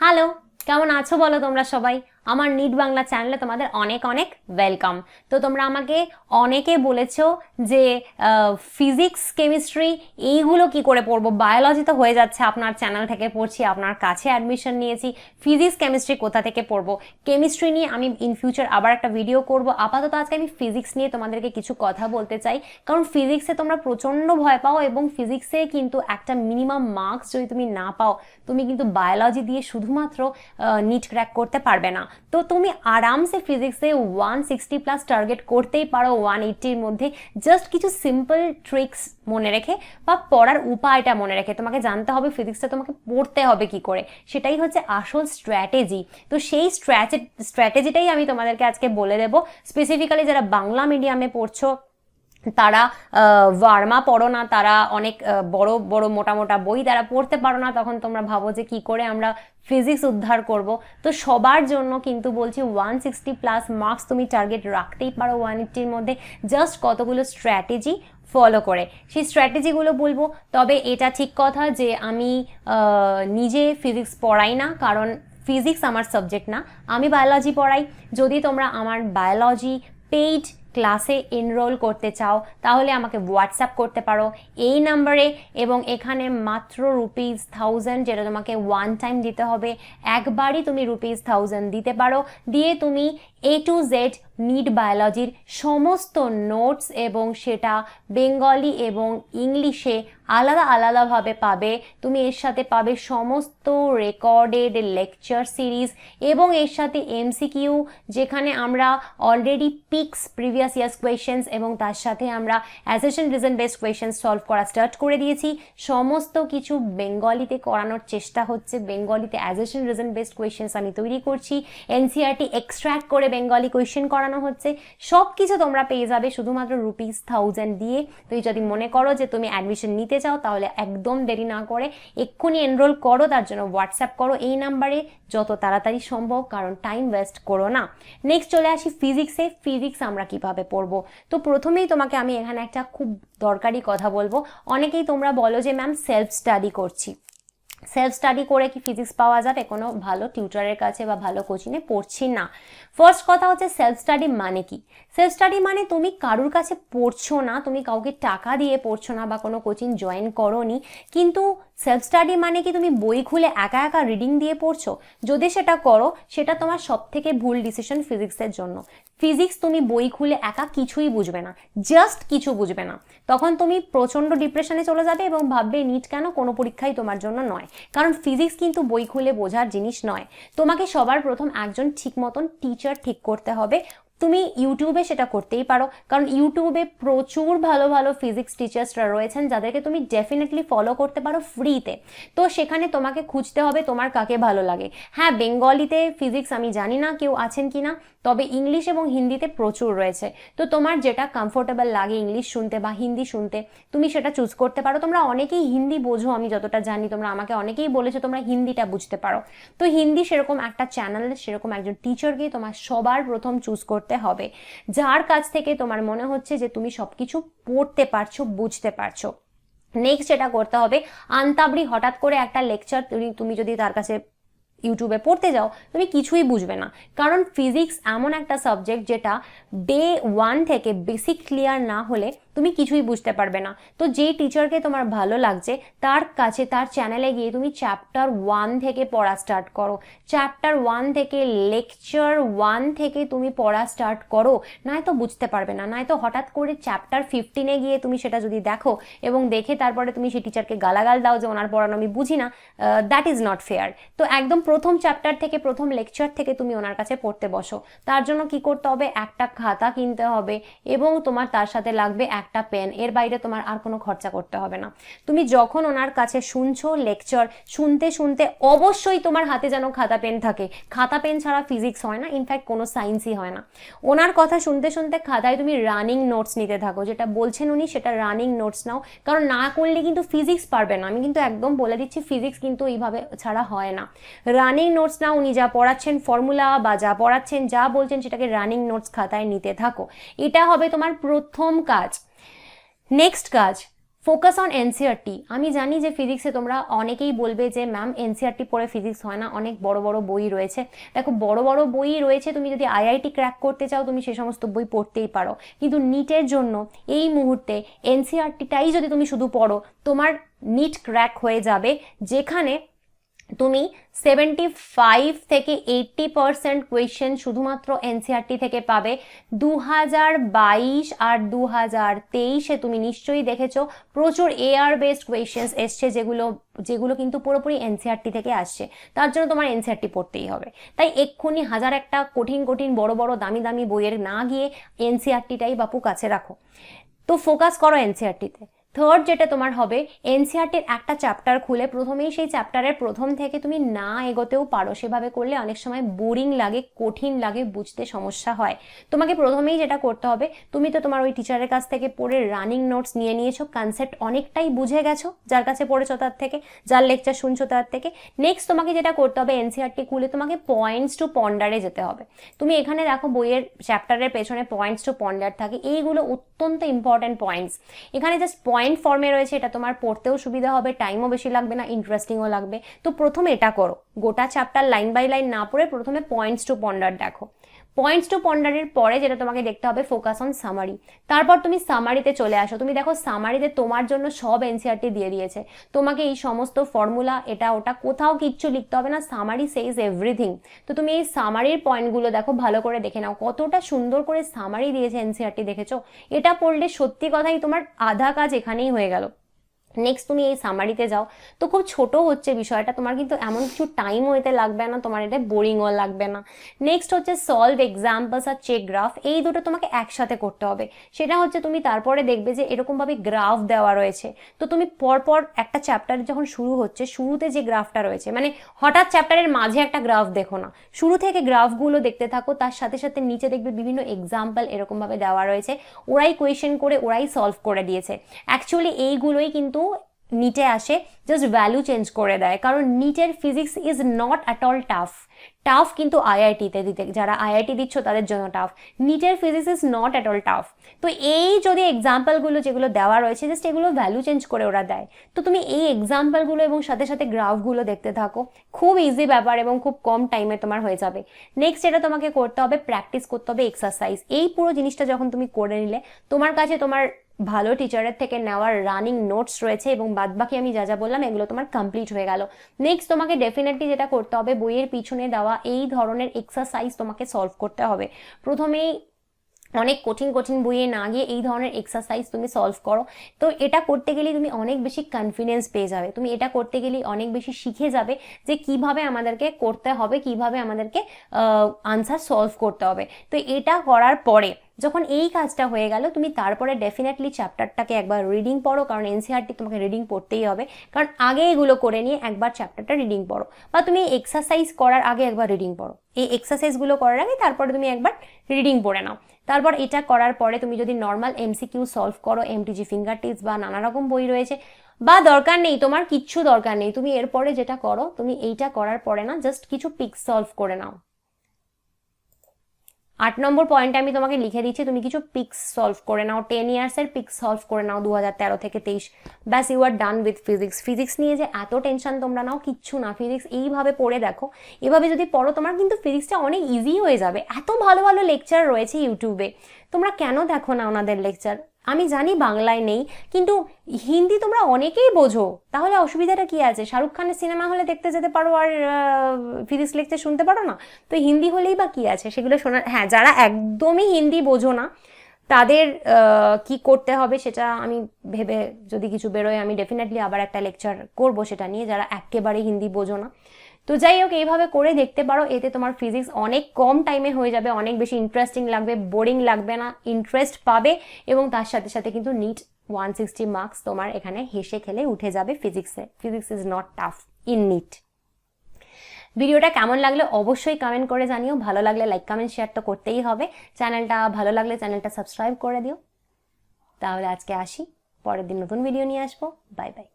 Hello, কেমন আছো বলো তোমরা সবাই? আমার নিট বাংলা চ্যানেলে তোমাদের অনেক অনেক ওয়েলকাম। তো তোমরা আমাকে অনেকে বলেছো যে ফিজিক্স কেমিস্ট্রি এইগুলো কি করে পড়বো, বায়োলজি তো হয়ে যাচ্ছে, আপনার চ্যানেল থেকে পড়ছি, আপনার কাছে অ্যাডমিশন নিয়েছি, ফিজিক্স কেমিস্ট্রি কোথা থেকে পড়বো? কেমিস্ট্রি নিয়ে আমি ইন ফিউচার আবার একটা ভিডিও করব। আপাতত আজকে আমি ফিজিক্স নিয়ে তোমাদেরকে কিছু কথা বলতে চাই, কারণ ফিজিক্সে তোমরা প্রচণ্ড ভয় পাও এবং ফিজিক্সে কিন্তু একটা মিনিমাম মার্কস যদি তুমি না পাও, তুমি কিন্তু বায়োলজি দিয়ে শুধুমাত্র নিট ক্র্যাক করতে পারবে না। তো তুমি আরামসে ফিজিক্সে 160+ টার্গেট করতেই পারো 180-র মধ্যে, জাস্ট কিছু সিম্পল ট্রিক্স মনে রেখে বা পড়ার উপায়টা মনে রেখে। তোমাকে জানতে হবে ফিজিক্সটা তোমাকে পড়তে হবে কি করে, সেটাই হচ্ছে আসল স্ট্র্যাটেজি। তো সেই স্ট্র্যাটেজিটাই আমি তোমাদেরকে আজকে বলে দেবো। স্পেসিফিক্যালি যারা বাংলা মিডিয়ামে পড়ছো তারা ভার্মা পড়ো না, তারা অনেক বড় বড় মোটা মোটা বই তারা পড়তে পারো না, তখন তোমরা ভাবো যে কি করে আমরা ফিজিক্স উদ্ধার করব। তো সবার জন্য কিন্তু বলছি 160+ মার্কস তুমি টার্গেট রাখতেই পারো 180-র মধ্যে, জাস্ট কতগুলো স্ট্র্যাটেজি ফলো করে। সেই স্ট্র্যাটেজিগুলো বলবো। তবে এটা ঠিক কথা যে আমি নিজে ফিজিক্স পড়াই না, কারণ ফিজিক্স আমার সাবজেক্ট না, আমি বায়োলজি পড়াই। যদি তোমরা আমার বায়োলজি পেইড ক্লাসে এনরোল করতে চাও তাহলে আমাকে হোয়াটসঅ্যাপ করতে পারো এই নাম্বারে, এবং এখানে মাত্র ₹1000, যেটা তোমাকে ওয়ান টাইম দিতে হবে। একবারই তুমি ₹1000 দিতে পারো, দিয়ে তুমি A to Z নিট বায়োলজির সমস্ত নোটস, এবং সেটা বেঙ্গলি এবং ইংলিশে আলাদা আলাদাভাবে পাবে। তুমি এর সাথে পাবে সমস্ত রেকর্ডেড লেকচার সিরিজ, এবং এর সাথে M.Sc, যেখানে আমরা already pix previous years questions এবং তার সাথে আমরা assertion reason based questions solve করা স্টার্ট করে দিয়েছি। সমস্ত কিছু বেঙ্গলিতে করানোর চেষ্টা হচ্ছে, বেঙ্গলিতে অ্যাসারশন রিজন বেসড কোয়েশ্চেন্স আমি তৈরি করছি, NCERT এক্সট্র্যাক্ট করে বেঙ্গলি কোয়েশ্চেন করানো হচ্ছে। সব কিছু তোমরা পেয়ে যাবে শুধুমাত্র ₹1000 দিয়ে। তুমি যদি মনে করো যে তুমি অ্যাডমিশন নিতে চাও তাহলে একদম দেরি না করে এক্ষুনি এনরোল করো, তার জন্য হোয়াটসঅ্যাপ করো এই নাম্বারে যত তাড়াতাড়ি সম্ভব, কারণ টাইম ওয়েস্ট করো না। নেক্সট চলে আসি ফিজিক্সে। ফিজিক্স আমরা কিভাবে পড়বো? তো প্রথমেই তোমাকে আমি এখানে একটা খুব দরকারি কথা বলবো। অনেকেই তোমরা বলো যে ম্যাম সেলফ স্টাডি করছি, সেলফ স্টাডি করে কি ফিজিক্স পাওয়া যাবে? কোনো ভালো টিউটারের কাছে বা ভালো কোচিংয়ে পড়ছি না। ফার্স্ট কথা হচ্ছে সেলফ স্টাডি মানে কি? সেলফ স্টাডি মানে তুমি কারুর কাছে পড়ছো না, তুমি কাউকে টাকা দিয়ে পড়ছো না বা কোনো কোচিং জয়েন করোনি, কিন্তু সেলফ স্টাডি মানে কি তুমি বই খুলে একা একা রিডিং দিয়ে পড়ছো? যদি সেটা করো সেটা তোমার সব থেকে ভুল ডিসিশন ফিজিক্সের জন্য। ফিজিক্স তুমি বই খুলে একা কিছুই বুঝবে না, জাস্ট কিছু বুঝবে না, তখন তুমি প্রচণ্ড ডিপ্রেশনে চলে যাবে এবং ভাববে নিট কেন, কোনো পরীক্ষাই তোমার জন্য নয়। কারণ ফিজিক্স কিন্তু বই খুলে বোঝার জিনিস নয়। তোমাকে সবার প্রথম একজন ঠিক মতন টিচার ঠিক করতে হবে। তুমি ইউটিউবে সেটা করতেই পারো, কারণ ইউটিউবে প্রচুর ভালো ভালো ফিজিক্স টিচার্সরা রয়েছেন যাদেরকে তুমি ডেফিনেটলি ফলো করতে পারো ফ্রিতে। তো সেখানে তোমাকে খুঁজতে হবে তোমার কাকে ভালো লাগে। হ্যাঁ, বেঙ্গলিতে ফিজিক্স আমি জানি না কেউ আছেন কি না, তবে ইংলিশ এবং হিন্দিতে প্রচুর রয়েছে। তো তোমার যেটা কমফোর্টেবল লাগে ইংলিশ শুনতে বা হিন্দি শুনতে, তুমি সেটা চুজ করতে পারো। তোমরা অনেকেই হিন্দি বোঝো, আমি যতটা জানি তোমরা আমাকে অনেকেই বলেছো তোমরা হিন্দিটা বুঝতে পারো। তো হিন্দি সেরকম একটা চ্যানেল, সেরকম একজন টিচারকে তোমার সবার প্রথম চুজ করতে হবে, যার কাছ থেকে তোমার মনে হচ্ছে যে তুমি সবকিছু পড়তে পারছো, বুঝতে পারছো। নেক্সট যেটা করতে হবে, আনতাবড়ি হঠাৎ করে একটা লেকচার তুমি যদি তার কাছে ইউটিউবে পড়তে যাও তুমি কিছুই বুঝবে না, কারণ ফিজিক্স এমন একটা সাবজেক্ট যেটা ডে 1 থেকে বেসিক ক্লিয়ার না হলে তুমি কিছুই বুঝতে পারবে না। তো যেই টিচারকে তোমার ভালো লাগছে তার কাছে, তার চ্যানেলে গিয়ে তুমি চ্যাপ্টার 1 থেকে পড়া স্টার্ট করো। চ্যাপ্টার 1 থেকে লেকচার 1 থেকে তুমি পড়া স্টার্ট করো, নয়তো বুঝতে পারবে না। নয়তো হঠাৎ করে চ্যাপ্টার 15-এ গিয়ে তুমি সেটা যদি দেখো এবং দেখে তারপরে তুমি সেই টিচারকে গালাগাল দাও যে ওনার পড়ানো আমি বুঝি না, দ্যাট ইজ নট ফেয়ার। তো একদম প্রথম চ্যাপ্টার থেকে, প্রথম লেকচার থেকে তুমি ওনার কাছে পড়তে বসো। তার জন্য কি করতে হবে, একটা খাতা কিনতে হবে এবং তোমার তার সাথে লাগবে একটা পেন। এর বাইরে তোমার আর কোনো খরচা করতে হবে না। তুমি যখন ওনার কাছে শুনছো লেকচার, শুনতে শুনতে অবশ্যই তোমার হাতে যেন খাতা পেন থাকে। খাতা পেন ছাড়া ফিজিক্স হয় না, ইনফ্যাক্ট কোনো সায়েন্সই হয় না। ওনার কথা শুনতে শুনতে খাতায় তুমি রানিং নোটস নিতে থাকো, যেটা বলছেন উনি সেটা রানিং নোটস নাও, কারণ না করলে কিন্তু ফিজিক্স পারবে না। আমি কিন্তু একদম বলে দিচ্ছি ফিজিক্স কিন্তু এইভাবে ছাড়া হয় না। রানিং নোটস নাও, উনি যা পড়াচ্ছেন ফর্মুলা বা যা পড়াচ্ছেন যা বলছেন সেটাকে রানিং নোটস খাতায় নিতে থাকো। এটা হবে তোমার প্রথম কাজ। নেক্সট কাজ, ফোকাস অন এনসিইআরটি। আমি জানি যে ফিজিক্সে তোমরা অনেকেই বলবে যে ম্যাম এনসিইআরটি পড়ে ফিজিক্স হয় না, অনেক বড় বড় বই রয়েছে। দেখো বড় বড় বই রয়েছে, তুমি যদি আইআইটি ক্র্যাক করতে চাও তুমি সে সমস্ত বই পড়তেই পারো, কিন্তু নিটের জন্য এই মুহূর্তে এনসিইআরটিটাই যদি তুমি শুধু পড়ো তোমার নিট ক্র্যাক হয়ে যাবে, যেখানে তুমি 75 থেকে 80% কোয়েশ্চেন শুধুমাত্র এনসিইআরটি থেকে পাবে। 2022 আর 2023-এ তুমি নিশ্চয়ই দেখেছো প্রচুর এআর বেসড কোয়েশ্চেন্স এসছে, যেগুলো কিন্তু পুরোপুরি এনসিইআরটি থেকে আসছে। তার জন্য তোমার এনসিইআরটি পড়তেই হবে। তাই এক্ষুনি হাজার একটা কঠিন কঠিন বড় বড় দামি দামি বইয়ের না গিয়ে এনসিইআরটিটাই বাপু কাছে রাখো। তো ফোকাস করো এনসিইআরটিতে। থার্ড যেটা তোমার হবে, এনসিইআরটির একটা চ্যাপ্টার খুলে প্রথমেই সেই চ্যাপ্টারের প্রথম থেকে তুমি না এগোতেও পারো। সেভাবে করলে অনেক সময় বোরিং লাগে, কঠিন লাগে, বুঝতে সমস্যা হয়। তোমাকে প্রথমেই যেটা করতে হবে, তুমি তো তোমার ওই টিচারের কাছ থেকে পড়ে রানিং নোটস নিয়ে নিয়েছো, কনসেপ্ট অনেকটাই বুঝে গেছো যার কাছে পড়েছো তার থেকে, যার লেকচার শুনছো তার থেকে। নেক্সট তোমাকে যেটা করতে হবে, এনসিইআরটি খুলে তোমাকে পয়েন্টস টু পন্ডারে যেতে হবে। তুমি এখানে দেখো বইয়ের চ্যাপ্টারের পেছনে পয়েন্টস টু পন্ডার থাকে, এইগুলো অত্যন্ত ইম্পর্টেন্ট পয়েন্টস। এখানে জাস্ট পয়েন্ট ফর্মে রয়েছে, এটা তোমার পড়তেও সুবিধা হবে, টাইমও বেশি লাগবে না, ইন্টারেস্টিংও লাগবে। তো প্রথমে এটা করো, গোটা চ্যাপ্টার লাইন বাই লাইন না পড়ে প্রথমে পয়েন্টস টু পন্ডার দেখো। পয়েন্টস টু পন্ডারের পরে যেটা তোমাকে দেখতে হবে, ফোকাস অন সামারি। তারপর তুমি সামারিতে চলে আসো। তুমি দেখো সামারিতে তোমার জন্য সব এনসিইআরটি দিয়ে দিয়েছে, তোমাকে এই সমস্ত ফর্মুলা এটা ওটা কোথাও কিচ্ছু লিখতে হবে না, সামারি সেইজ এভরিথিং। তো তুমি এই সামারির পয়েন্টগুলো দেখো, ভালো করে দেখে নাও, কতটা সুন্দর করে সামারি দিয়েছে এনসিইআরটি, দেখেছো? এটা পড়লে সত্যি কথাই তোমার আধা কাজ এখানেই হয়ে গেল। নেক্সট তুমি এই সামারিতে যাও। তো খুব ছোট হচ্ছে বিষয়টা, তোমার কিন্তু এমন কিছু টাইমও এতে লাগবে না, তোমার এটা বোরিংও লাগবে না। নেক্সট হচ্ছে সলভ এক্সাম্পলস আর চেক গ্রাফ। এই দুটো তোমাকে একসাথে করতে হবে। সেটা হচ্ছে তুমি তারপরে দেখবে যে এরকমভাবে গ্রাফ দেওয়া রয়েছে, তো তুমি পরপর একটা চ্যাপ্টার যখন শুরু হচ্ছে, শুরুতে যে গ্রাফটা রয়েছে, মানে হঠাৎ চ্যাপ্টারের মাঝে একটা গ্রাফ দেখো না, শুরু থেকে গ্রাফগুলো দেখতে থাকো। তার সাথে সাথে নিচে দেখবে বিভিন্ন এক্সাম্পল এরকমভাবে দেওয়া রয়েছে, ওরাই কোয়েশ্চেন করে ওরাই সলভ করে দিয়েছে। অ্যাকচুয়ালি এইগুলোই কিন্তু নিটে আসে, জাস্ট ভ্যালু চেঞ্জ করে দেয়। কারণ নিটের physics is not at all tough কিন্তু আইআইটিতে দিতে, যারা আইআইটি দিচ্ছ তাদের জন্য টাফ। নিটের physics is not at all tough. তো এই যদি এক্সাম্পলগুলো যেগুলো দেওয়া রয়েছে, জাস্ট এগুলো ভ্যালু চেঞ্জ করে ওরা দেয়। তো তুমি এই এক্সাম্পলগুলো এবং সাথে সাথে গ্রাফগুলো দেখতে থাকো, খুব ইজি ব্যাপার এবং খুব কম টাইমে তোমার হয়ে যাবে। নেক্সট যেটা তোমাকে করতে হবে, প্র্যাকটিস করতে হবে এক্সারসাইজ। এই পুরো জিনিসটা যখন তুমি করে নিলে, তোমার কাছে তোমার ভালো টিচারের থেকে নেওয়ার রানিং নোটস রয়েছে এবং বাদবাকি আমি যা যা বললাম এগুলো তোমার কমপ্লিট হয়ে গেল। নেক্সট তোমাকে ডেফিনেটলি যেটা করতে হবে, বইয়ের পিছনে দেওয়া এই ধরনের এক্সারসাইজ তোমাকে সলভ করতে হবে। প্রথমেই অনেক কঠিন কঠিন বইয়ে না গিয়ে এই ধরনের এক্সারসাইজ তুমি সলভ করো। তো এটা করতে গেলে তুমি অনেক বেশি কনফিডেন্স পেয়ে যাবে, তুমি এটা করতে গেলে অনেক বেশি শিখে যাবে যে কিভাবে আমাদেরকে করতে হবে, কিভাবে আমাদেরকে আনসার সলভ করতে হবে। তো এটা করার পরে যখন এই কাজটা হয়ে গেল, তুমি তারপরে ডেফিনেটলি চ্যাপ্টারটাকে একবার রিডিং পড়ো, কারণ এনসিইআরটি তোমাকে রিডিং পড়তেই হবে। কারণ আগে এগুলো করে নিয়ে একবার চ্যাপ্টারটা রিডিং পড়ো, বা তুমি এক্সারসাইজ করার আগে একবার রিডিং পড়ো। এই এক্সারসাইজগুলো করার আগে তারপরে তুমি একবার রিডিং পড়ে নাও। তারপর এটা করার পরে তুমি যদি নর্মাল এমসিকিউ সলভ করো, এমটিজি ফিঙ্গার টিপস বা নানা রকম বই রয়েছে, বা দরকার নেই, তোমার কিচ্ছু দরকার নেই, তুমি এরপরে যেটা করো, তুমি এইটা করার পরে না জাস্ট কিছু পিক্স সলভ করে নাও। 8 নম্বর পয়েন্টে আমি তোমাকে লিখে দিচ্ছি, তুমি কিছু পিক্স সলভ করে নাও, 10 ইয়ার্সের পিক্স সলভ করে নাও 2013 থেকে 23। ব্যাস, you are done with physics. Physics নিয়ে যে এত টেনশন তোমরা নাও, কিচ্ছু না। ফিজিক্স এইভাবে পড়ে দেখো, এভাবে যদি পড়ো তোমার কিন্তু ফিজিক্সটা অনেক ইজি হয়ে যাবে। এত ভালো ভালো লেকচার রয়েছে ইউটিউবে, তোমরা কেন দেখো না ওনাদের লেকচার? আমি জানি বাংলায় নেই, কিন্তু হিন্দি তোমরা অনেকেই বোঝো, তাহলে অসুবিধাটা কি আছে? শাহরুখ খানের সিনেমা হলে দেখতে যেতে পারো আর ফিজিক্স লেকচার শুনতে পারো না? তো হিন্দি হলেই বা কি আছে সেগুলো শোনার। হ্যাঁ, যারা একদমই হিন্দি বোঝো না তাদের কি করতে হবে সেটা আমি ভেবে, যদি কিছু বেরোয় আমি ডেফিনেটলি আবার একটা লেকচার করব সেটা নিয়ে, যারা একেবারে হিন্দি বোঝো না। তো যাই হোক, এইভাবে করে দেখতে পারো, এতে তোমার ফিজিক্স অনেক কম টাইমে হয়ে যাবে, অনেক বেশি ইন্টারেস্টিং লাগবে, বোরিং লাগবে না, ইন্টারেস্ট পাবে, এবং তার সাথে সাথে কিন্তু নিট 160 মার্কস তোমার এখানে হেসে খেলে উঠে যাবে ফিজিক্সে। Physics is not tough in NEET. ভিডিওটা কেমন লাগলো অবশ্যই কমেন্ট করে জানিও, ভালো লাগলে লাইক কমেন্ট শেয়ার তো করতেই হবে, চ্যানেলটা ভালো লাগলে চ্যানেলটা সাবস্ক্রাইব করে দিও। তাহলে আজকে আসি, পরের দিন নতুন ভিডিও নিয়ে আসবো। Bye bye.